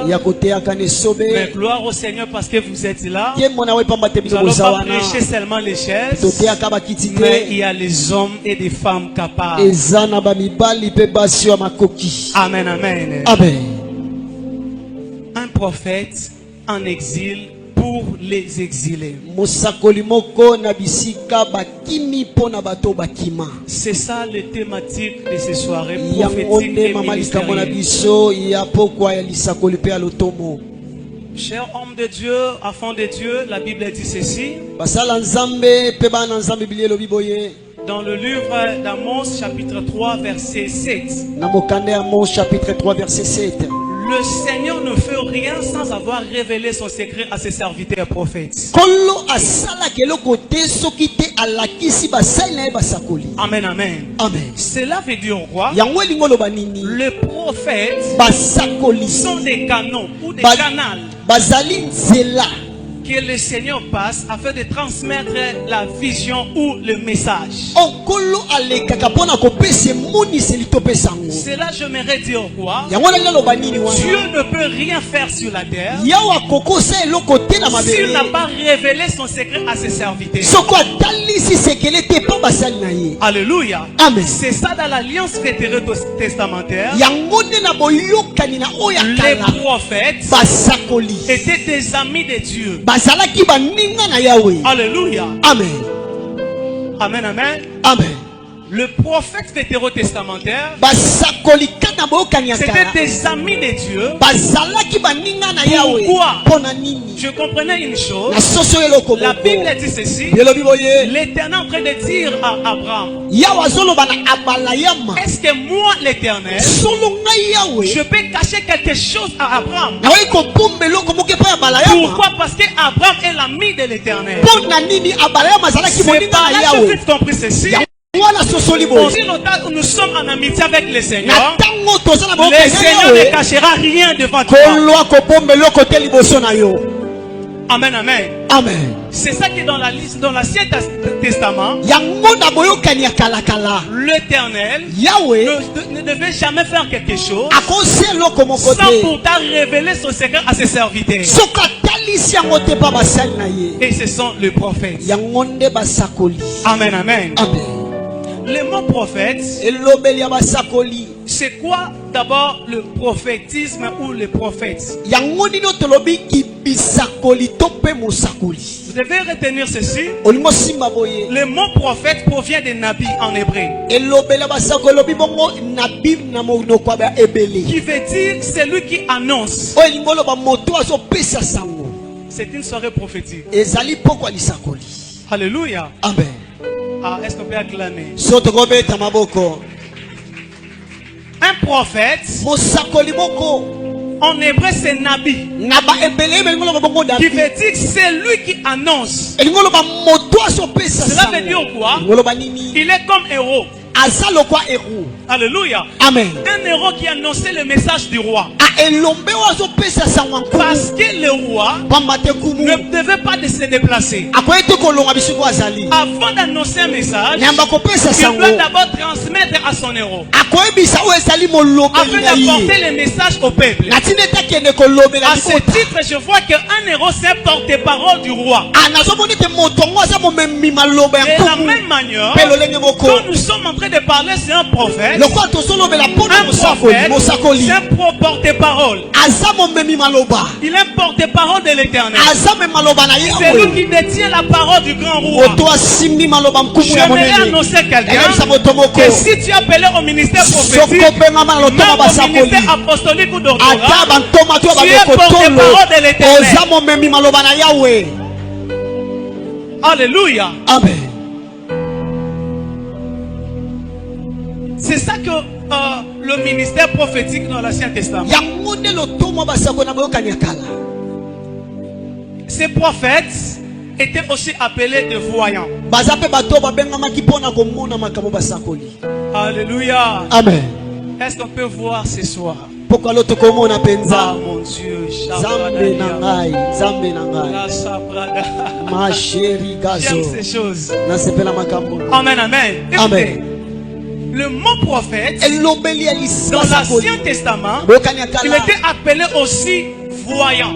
terre. Mais gloire au Seigneur parce que vous êtes là. Nous n'allons pas prêcher seulement les chaises, mais il y a les hommes et des femmes capables. Amen, amen. Amen. Un prophète en exil pour les exilés. C'est ça le thématique de ce soirée, prophétique et ministériel. Chers hommes de Dieu, enfants de Dieu, la Bible dit ceci. Dans le livre d'Amos, chapitre 3, verset 7. Chapitre 3, verset 7. Le Seigneur ne fait rien sans avoir révélé son secret à ses serviteurs prophètes. Amen, amen. Amen. Cela veut dire quoi? Les prophètes sont des canons ou des canals que le Seigneur passe afin de transmettre la vision ou le message. Cela, j'aimerais dire quoi? Dieu ne peut rien faire sur la terre s'il n'a pas révélé son secret à ses serviteurs. Alléluia. Amen. C'est ça dans l'alliance vétérotestamentaire. Les prophètes étaient des amis de Dieu. Alléluia. Amen. Amen, amen. Amen. Le prophète vétérotestamentaire, c'était des amis de Dieu. Pourquoi? Je comprenais une chose. La Bible dit ceci. L'Éternel est en train de dire à Abraham, est-ce que moi, l'Éternel, je peux cacher quelque chose à Abraham? Pourquoi? Parce que Abraham est l'ami de l'Éternel. C'est par là que j'ai compris ceci. Aussi longtemps que nous sommes en amitié avec le Seigneur, le Seigneur ne cachera rien devant toi. Amen, amen. Amen. C'est ça qui est dans la liste, dans l'Ancien Testament. L'Éternel ne devait jamais faire quelque chose sans pourtant révéler son secret à ses serviteurs. Et ce sont les prophètes. Amen, amen. Amen. Le mot prophète, c'est quoi d'abord le prophétisme ou le prophète? Vous devez retenir ceci. Le mot prophète provient des nabis en hébreu, qui veut dire celui qui annonce. C'est une soirée prophétique. Alléluia. Amen. Ah, est-ce qu'on peut acclamer? Un prophète, en hébreu c'est Nabi, qui veut dire c'est lui qui annonce. Cela veut dire quoi? Il est comme héros. Alléluia. Amen. Un héros qui annonçait le message du roi. Parce que le roi ne devait pas se déplacer. Avant d'annoncer un message, il doit d'abord transmettre à son héros, afin d'apporter le message au peuple. À ce titre, je vois qu'un héros c'est porte-parole du roi. Et de la même manière, quand nous sommes en train de parler, c'est un prophète. Un prophète, c'est un porte-parole. Il est un porte-parole de l'Éternel. C'est lui qui détient la parole du grand roi. J'aimerais annoncer quelqu'un que si tu es appelé au ministère prophétique, même au ministère apostolique ou doctoral, tu es porte-parole de l'Éternel. Alléluia. Amen. C'est ça que le ministère prophétique dans l'Ancien Testament. Ces prophètes étaient aussi appelés des voyants. Alléluia. Amen. Est-ce qu'on peut voir ce soir? Ah mon Dieu, j'aime ces choses. Amen, amen. Écoutez, Le mot prophète, dans l'Ancien Testament, il était appelé aussi voyant.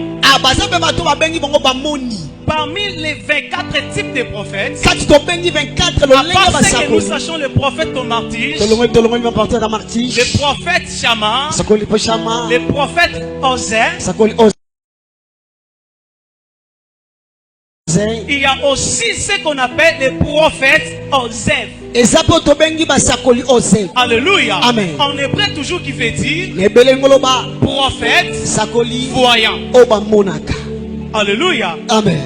Parmi les 24 types de prophètes, à part ce que nous sachons le prophète Tomartige, le prophète Shammah, le prophète Osée, il y a aussi ce qu'on appelle les prophètes Osée. Alléluia. Amen. En hébreu toujours qui veut dire prophète voyant. Alléluia. Amen.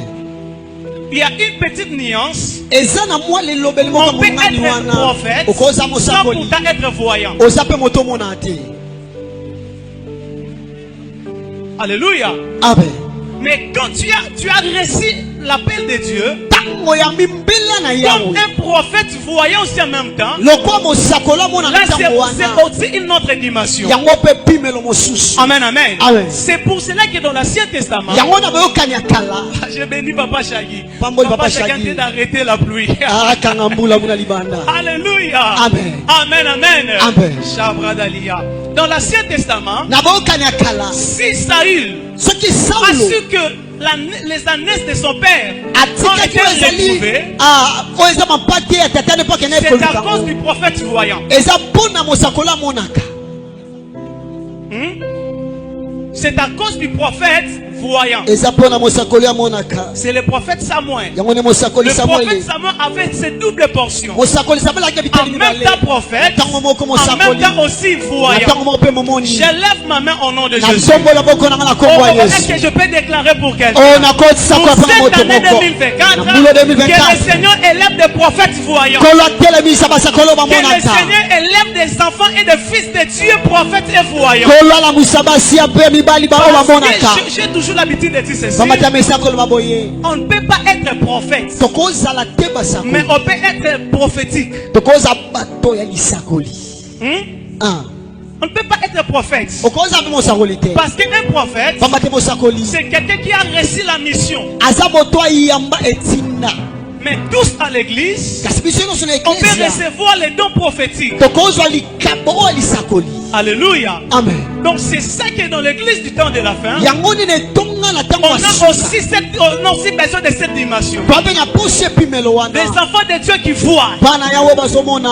Il y a une petite nuance. On peut être un prophète sans pourtant être voyant. Alléluia. Amen. Mais quand tu as reçu l'appel de Dieu, comme un prophète voyant aussi en même temps, là c'est aussi une autre dimension. Amen, amen. C'est pour cela que dans l'Ancien Testament, je bénis Papa Shaggy. Papa Shaggy est en train d'arrêter la pluie. Alléluia. Amen. Amen, amen. Amen. Shabradalia. Dans l'Ancien Testament, si Saül a su que les ânesses de son père ont été retrouvées, c'est à cause du prophète voyant. C'est à cause du prophète voyant. C'est le prophète Samuel. Le prophète Samuel avait cette double portion. En même temps prophète, en même temps aussi voyant. Je lève ma main au nom de Jésus. Est-ce que je peux déclarer pour quelqu'un? Pour cette année 2024, que le Seigneur élève des prophètes voyants. Que le Seigneur élève des enfants et des fils de Dieu prophètes et voyants. J'ai toujours l'habitude de dire ceci. On ne peut pas être prophète, mais on peut être prophétique. On ne peut pas être prophète. Parce qu'un prophète, c'est quelqu'un qui a reçu la mission. Mais tous à l'église, on peut recevoir les dons prophétiques. Alléluia. Amen. Donc c'est ça qui est dans l'église du temps de la fin. On a aussi besoin de cette dimension. Des enfants de Dieu qui voient.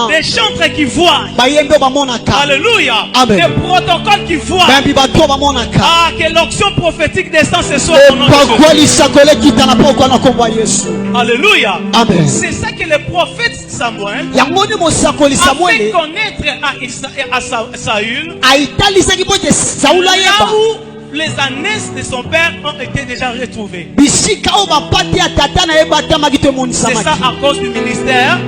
Des chantres qui voient. Alléluia. Amen. Des protocoles qui voient. Ah, que l'onction prophétique descend ce soir au nom de Jésus. Alléluia. Amen. C'est ça que le prophète Samuel a fait connaître à Saül, là où les ânesses de son père ont été déjà retrouvées. C'est ça à cause du ministère.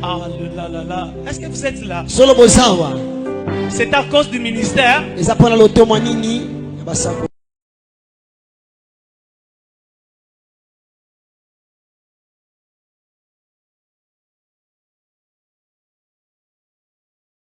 Ah là là là. Est-ce que vous êtes là? C'est à cause du ministère